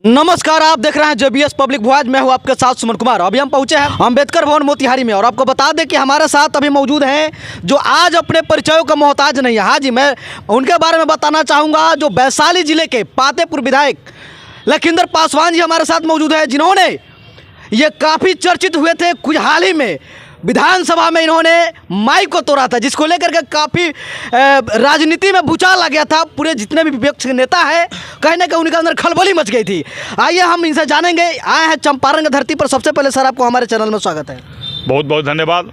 नमस्कार, आप देख रहे हैं जेबीएस पब्लिक वॉइस। मैं हूं आपके साथ सुमन कुमार। अभी हम पहुंचे हैं अंबेडकर भवन मोतिहारी में और आपको बता दें कि हमारे साथ अभी मौजूद हैं जो आज अपने परिचयों का मोहताज नहीं है। हाँ जी, मैं उनके बारे में बताना चाहूँगा। जो वैशाली जिले के पातेपुर विधायक लखिंदर पासवान जी हमारे साथ मौजूद है, जिन्होंने ये काफ़ी चर्चित हुए थे। कुछ हाल ही में विधानसभा में इन्होंने माइक को तोड़ा था, जिसको लेकर के काफ़ी राजनीति में भूचाल आ गया था। पूरे जितने भी विपक्ष के नेता हैं, कहीं ना कहीं उनके अंदर खलबली मच गई थी। आइए हम इनसे जानेंगे। आए हैं चंपारण की धरती पर। सबसे पहले सर, आपको हमारे चैनल में स्वागत है। बहुत बहुत धन्यवाद।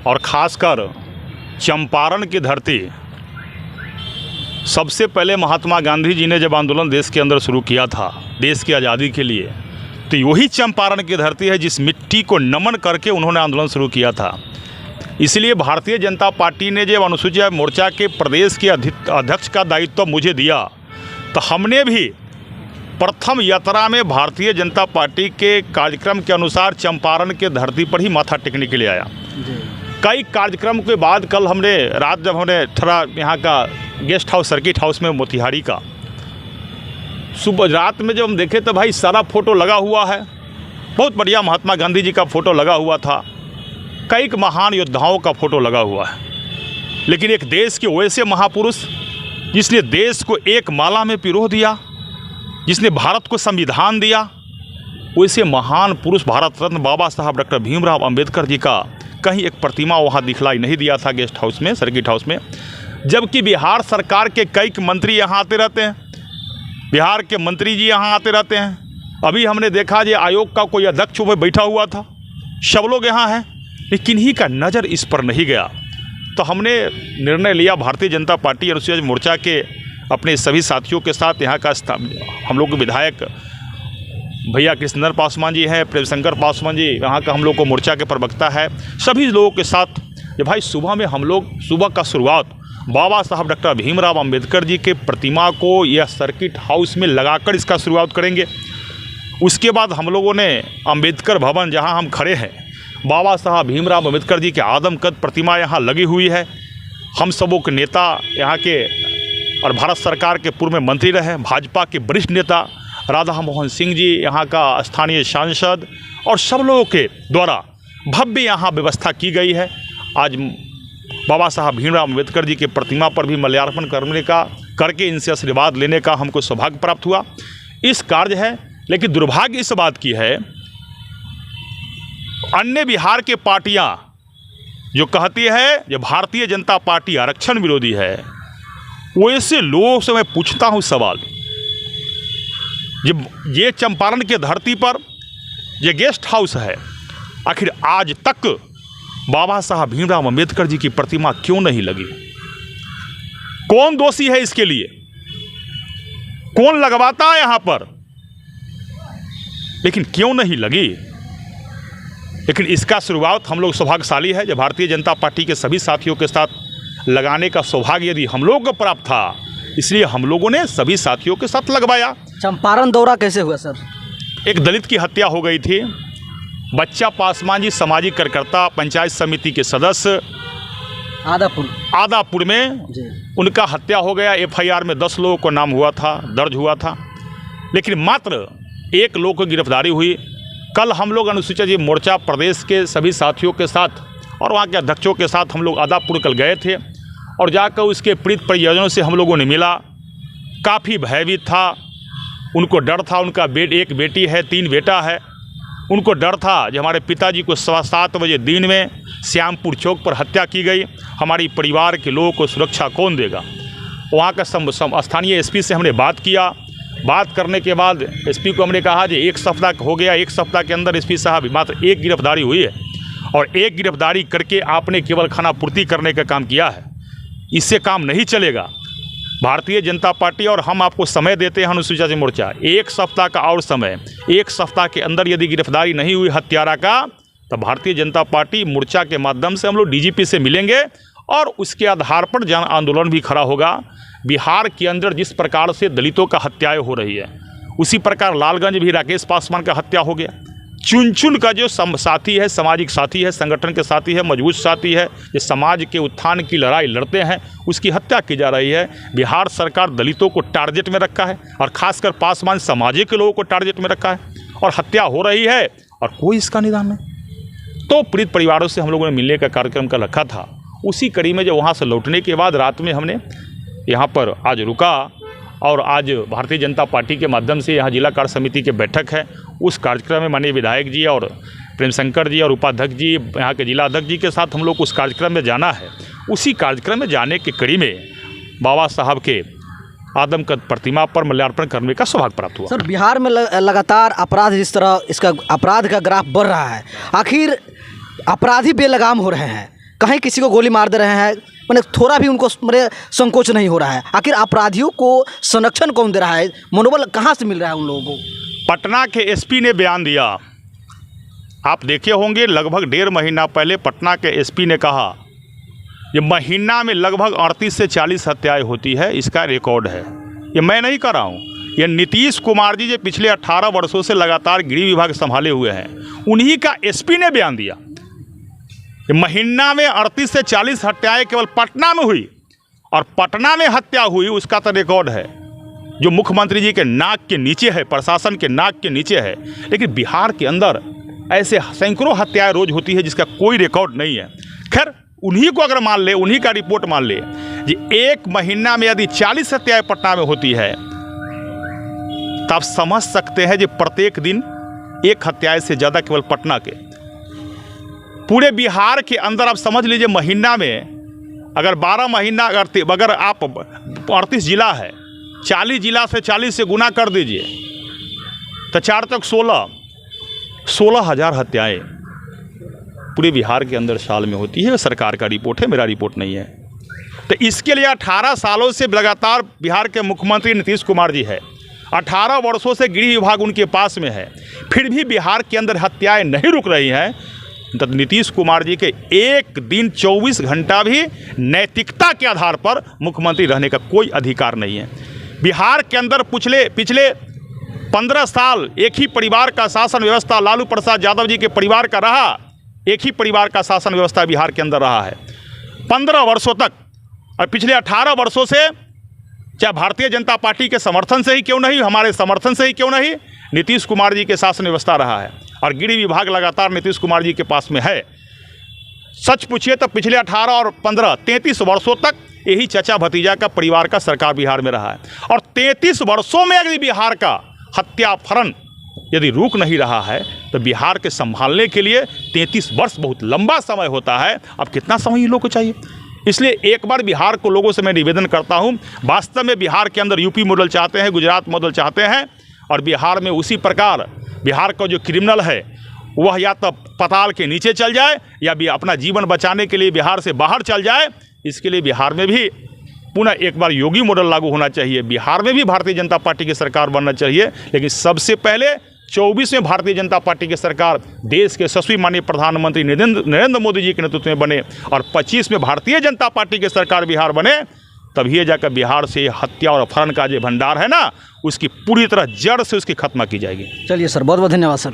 और ख़ासकर चंपारण की धरती, सबसे पहले महात्मा गांधी जी ने जब आंदोलन देश के अंदर शुरू किया था देश की आज़ादी के लिए, तो वही चंपारण की धरती है जिस मिट्टी को नमन करके उन्होंने आंदोलन शुरू किया था। इसलिए भारतीय जनता पार्टी ने जब अनुसूचित मोर्चा के प्रदेश के अध्यक्ष का दायित्व मुझे दिया, तो हमने भी प्रथम यात्रा में भारतीय जनता पार्टी के कार्यक्रम के अनुसार चंपारण के धरती पर ही माथा टेकने के लिए आया। कई कार्यक्रम के बाद कल हमने रात जब हमने थोड़ा यहाँ का गेस्ट हाउस सर्किट हाउस में मोतिहारी का, सुबह रात में जब हम देखे तो भाई सारा फ़ोटो लगा हुआ है। बहुत बढ़िया महात्मा गांधी जी का फ़ोटो लगा हुआ था, कई महान योद्धाओं का फ़ोटो लगा हुआ है। लेकिन एक देश के वैसे महापुरुष जिसने देश को एक माला में पिरो दिया, जिसने भारत को संविधान दिया, वैसे महान पुरुष भारत रत्न बाबा साहब डॉक्टर भीमराव अंबेडकर जी का कहीं एक प्रतिमा वहाँ दिखलाई नहीं दिया था गेस्ट हाउस में, सर्किट हाउस में। जबकि बिहार सरकार के कई मंत्री यहाँ आते रहते हैं, बिहार के मंत्री जी यहाँ आते रहते हैं। अभी हमने देखा जो आयोग का कोई अध्यक्ष वह बैठा हुआ था, सब लोग यहाँ हैं, लेकिन ही का नज़र इस पर नहीं गया। तो हमने निर्णय लिया, भारतीय जनता पार्टी अनुसूचित मोर्चा के अपने सभी साथियों के साथ, यहाँ का हम लोग के विधायक भैया कृष्णेंद्र पासवान जी हैं, प्रेम शंकर पासवान जी यहाँ का हम लोग को मोर्चा के प्रवक्ता है, सभी लोगों के साथ ये भाई सुबह में हम लोग सुबह का शुरुआत बाबा साहब डॉक्टर भीमराव अंबेडकर जी के प्रतिमा को यह सर्किट हाउस में लगाकर इसका शुरुआत करेंगे। उसके बाद हम लोगों ने अंबेडकर भवन, जहां हम खड़े हैं, बाबा साहब भीमराव अंबेडकर जी के आदमकद प्रतिमा यहां लगी हुई है। हम सबों के नेता यहाँ के और भारत सरकार के पूर्व में मंत्री रहे, भाजपा के वरिष्ठ नेता राधा मोहन सिंह जी, यहाँ का स्थानीय सांसद और सब लोगों के द्वारा भव्य यहाँ व्यवस्था की गई है। आज बाबा साहब भीमराव अंबेडकर जी के प्रतिमा पर भी माल्यार्पण करके इनसे आशीर्वाद लेने का हमको सौभाग्य प्राप्त हुआ। इस कार्य है, लेकिन दुर्भाग्य इस बात की है, अन्य बिहार के पार्टियां जो कहती है जो भारतीय जनता पार्टी आरक्षण विरोधी है, वैसे लोगों से मैं पूछता हूं सवाल, जब ये चंपारण के धरती पर ये गेस्ट हाउस है, आखिर आज तक बाबा साहब भीमराव अंबेडकर जी की प्रतिमा क्यों नहीं लगी? कौन दोषी है इसके लिए? कौन लगवाता है यहां पर? लेकिन क्यों नहीं लगी? लेकिन इसका शुरुआत हम लोग सौभाग्यशाली है, जब भारतीय जनता पार्टी के सभी साथियों के साथ लगाने का सौभाग्य यदि हम लोगों को प्राप्त था, इसलिए हम लोगों ने सभी साथियों के साथ लगवाया। चंपारण दौरा कैसे हुआ सर? एक दलित की हत्या हो गई थी। बच्चा पासवान जी सामाजिक कार्यकर्ता, पंचायत समिति के सदस्य, आदापुर में उनका हत्या हो गया। एफआईआर में 10 लोगों को नाम दर्ज हुआ था, लेकिन मात्र 1 लोग को गिरफ्तारी हुई। कल हम लोग अनुसूचित मोर्चा प्रदेश के सभी साथियों के साथ और वहाँ के अध्यक्षों के साथ हम लोग आदापुर कल गए थे और जाकर उसके पीड़ित परिजनों से हम लोगों ने मिला। काफ़ी भयभीत था, उनको डर था। उनका एक बेटी है, 3 बेटा है। उनको डर था जो हमारे पिताजी को 7:15 बजे दिन में श्यामपुर चौक पर हत्या की गई, हमारी परिवार के लोगों को सुरक्षा कौन देगा? वहाँ का स्थानीय एसपी से हमने बात किया। बात करने के बाद एसपी को हमने कहा कि 1 सप्ताह हो गया, 1 सप्ताह के अंदर एसपी साहब मात्र 1 गिरफ्तारी हुई है और 1 गिरफ्तारी करके आपने केवल खानापूर्ति करने का काम किया है। इससे काम नहीं चलेगा। भारतीय जनता पार्टी और हम आपको समय देते हैं अनुसूचित मोर्चा, 1 सप्ताह का और समय, 1 सप्ताह के अंदर यदि गिरफ्तारी नहीं हुई हत्यारा का, तो भारतीय जनता पार्टी मोर्चा के माध्यम से हम लोग डीजीपी से मिलेंगे और उसके आधार पर जन आंदोलन भी खड़ा होगा। बिहार के अंदर जिस प्रकार से दलितों का हत्याएं हो रही है, उसी प्रकार लालगंज भी राकेश पासवान का हत्या हो गया, चुन चुन का जो साथी है, सामाजिक साथी है, संगठन के साथी है, मजबूत साथी है, जो समाज के उत्थान की लड़ाई लड़ते हैं, उसकी हत्या की जा रही है। बिहार सरकार दलितों को टारगेट में रखा है और खासकर पासवान समाज के लोगों को टारगेट में रखा है और हत्या हो रही है और कोई इसका निदान नहीं। तो पीड़ित परिवारों से हम लोगों ने मिलने का कार्यक्रम का रखा था। उसी कड़ी में जब वहाँ से लौटने के बाद रात में हमने यहाँ पर आज रुका और आज भारतीय जनता पार्टी के माध्यम से यहाँ जिला कार्य समिति की बैठक है। उस कार्यक्रम में माननीय विधायक जी और प्रेम शंकर जी और उपाध्यक्ष जी, यहाँ के जिला अध्यक्ष जी के साथ हम लोग उस कार्यक्रम में जाना है। उसी कार्यक्रम में जाने की कड़ी में बाबा साहब के आदमकद प्रतिमा पर माल्यार्पण करने का सौभाग्य प्राप्त हुआ। सर, बिहार में लगातार अपराध, जिस तरह इसका अपराध का ग्राफ बढ़ रहा है, आखिर अपराधी बेलगाम हो रहे हैं, कहीं किसी को गोली मार दे रहे हैं, मैंने थोड़ा भी उनको मेरे संकोच नहीं हो रहा है। आखिर अपराधियों को संरक्षण कौन दे रहा है, मनोबल कहाँ से मिल रहा है उन लोगों को? पटना के एसपी ने बयान दिया, आप देखे होंगे, लगभग 1.5 महीना पहले पटना के एसपी ने कहा ये महीना में लगभग 38 से 40 हत्याएं होती है, इसका रिकॉर्ड है। ये मैं नहीं कर रहा हूँ, ये नीतीश कुमार जी जो पिछले 18 वर्षों से लगातार गृह विभाग संभाले हुए हैं, उन्हीं का एसपी ने बयान दिया। महीना में 38 से 40 हत्याएं केवल पटना में हुई और पटना में हत्या हुई उसका तो रिकॉर्ड है, जो मुख्यमंत्री जी के नाक के नीचे है, प्रशासन के नाक के नीचे है। लेकिन बिहार के अंदर ऐसे सैकड़ों हत्याएं रोज होती है जिसका कोई रिकॉर्ड नहीं है। खैर, उन्हीं को अगर मान ले, उन्हीं का रिपोर्ट मान ले कि एक महीना में यदि 40 हत्याएं पटना में होती है, तब समझ सकते हैं कि प्रत्येक दिन एक हत्याएं से ज़्यादा केवल पटना के। पूरे बिहार के अंदर आप समझ लीजिए, महीना में अगर 12 महीना अगर आप 38 जिला है, 40 जिला से 40 से गुना कर दीजिए तो 4 तक 16,000 हत्याएं पूरे बिहार के अंदर साल में होती है। सरकार का रिपोर्ट है, मेरा रिपोर्ट नहीं है। तो इसके लिए 18 सालों से लगातार बिहार के मुख्यमंत्री नीतीश कुमार जी है, 18 वर्षों से गृह विभाग उनके पास में है, फिर भी बिहार के अंदर हत्याएं नहीं रुक रही हैं। तो नीतीश कुमार जी के एक दिन 24 घंटा भी नैतिकता के आधार पर मुख्यमंत्री रहने का कोई अधिकार नहीं है। बिहार के अंदर पिछले 15 साल एक ही परिवार का शासन व्यवस्था, लालू प्रसाद यादव जी के परिवार का रहा, एक ही परिवार का शासन व्यवस्था बिहार के अंदर रहा है 15 वर्षों तक। और पिछले 18 वर्षों से चाहे भारतीय जनता पार्टी के समर्थन से ही क्यों नहीं, हमारे समर्थन से ही क्यों नहीं, नीतीश कुमार जी के शासन व्यवस्था रहा है और गृह विभाग लगातार नीतीश कुमार जी के पास में है। सच पूछिए तो पिछले 18 और 15 33 वर्षों तक यही चचा भतीजा का परिवार का सरकार बिहार में रहा है। और 33 वर्षों में यदि बिहार का हत्या फरन यदि रुक नहीं रहा है तो बिहार के संभालने के लिए 33 वर्ष बहुत लंबा समय होता है। अब कितना समय इन लोगों को चाहिए? इसलिए एक बार बिहार को लोगों से मैं निवेदन करता हूं, वास्तव में बिहार के अंदर यूपी मॉडल चाहते हैं, गुजरात मॉडल चाहते हैं, और बिहार में उसी प्रकार बिहार का जो क्रिमिनल है वह या तो पाताल के नीचे चल जाए या भी अपना जीवन बचाने के लिए बिहार से बाहर चल जाए। इसके लिए बिहार में भी पुनः एक बार योगी मॉडल लागू होना चाहिए, बिहार में भी भारतीय जनता पार्टी की सरकार बनना चाहिए। लेकिन सबसे पहले 24 में भारतीय जनता पार्टी की सरकार देश के यशस्वी माननीय प्रधानमंत्री नरेंद्र मोदी जी के नेतृत्व में बने और 25 में भारतीय जनता पार्टी की सरकार बिहार बने, तभी जाकर बिहार से हत्या और अपहरण का जो भंडार है ना, उसकी पूरी तरह जड़ से उसकी खत्म की जाएगी। चलिए सर, बहुत बहुत धन्यवाद सर।